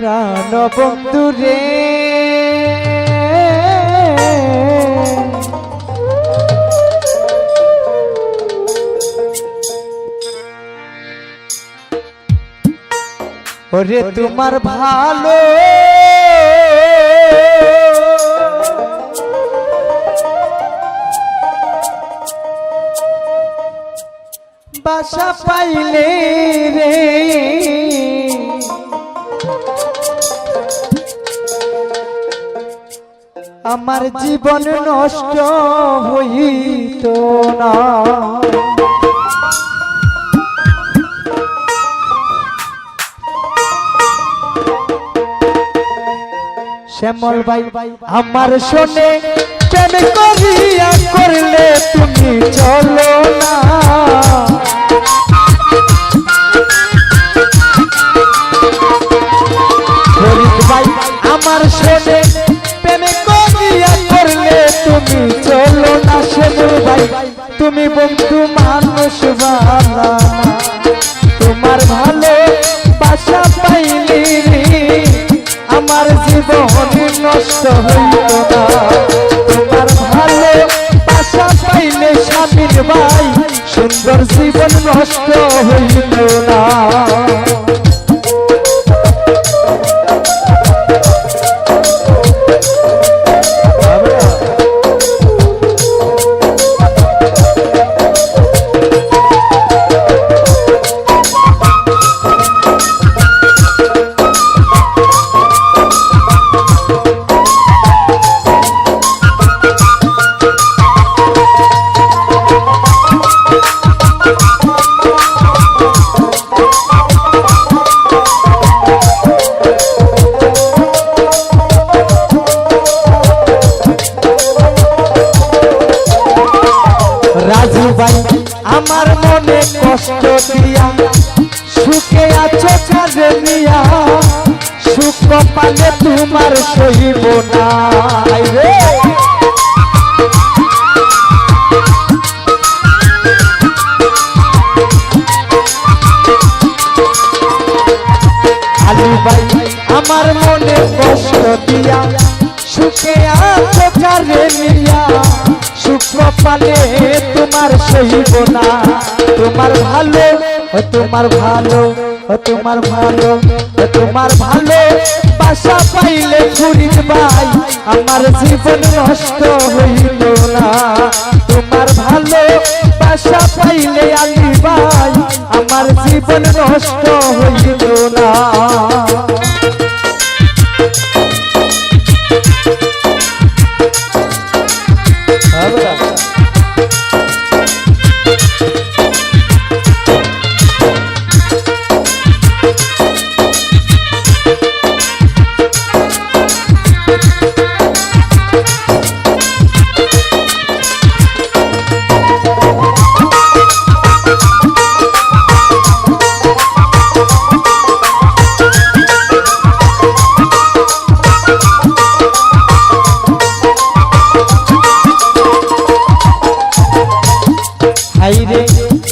প্রাণ বন্ধু রে ওরে তোমার ভালো বাসা পাইলে রে আমার জীবন নষ্ট হইত না শ্যামল ভাই আমার শোনে প্রেম করিয়া করলে তুমি চলো না ফরিদ ভাই আমার শোনে প্রেম করিয়া করলে তুমি চলো না শ্যামল ভাই তুমি বন্ধু মানুষ ভালো তোমার ভালো বাসা পাইলি আমার জীবন নষ্ট হইল না তোমার ভালো বাসা পাইলে স্বামীর ভাই সুন্দর জীবন নষ্ট হইল না রাজু ভাই আমার মনে কষ্ট দিয়া সুখে আছো কাজে নিয়া সুখ পালে তোমার সহিব না রে আলু ভাই আমার মনে কষ্ট দিয়া সুখে আছো কাজে নিয়া সুখ পালে তোমার সহিব না তোমার ভালো তোমার ভালো তোমার ভালো তোমার ভালো বাসা পাইলে ফরিদ ভাই আমার জীবন নষ্ট হইল না তোমার ভালো বাসা পাইলে আলী ভাই আমার জীবন নষ্ট হইল না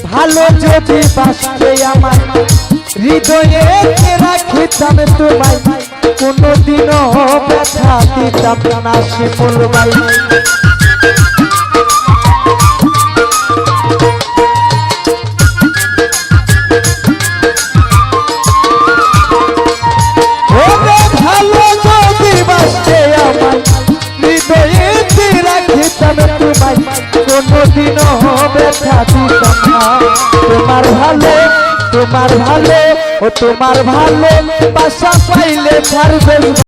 ভালো যদি বাসতে আমার হৃদয়ে রাখিতাম তোমায় কোনদিনও ব্যথা দিতাম না শিমুল ভাই ভালো যদি বাসতে আমার হৃদয়ে রাখিতাম তোমায় কোনদিনও ব্যথা দিতাম না তোমার ভালো তোমার ভালো বাসা পাইলে ছাড়বে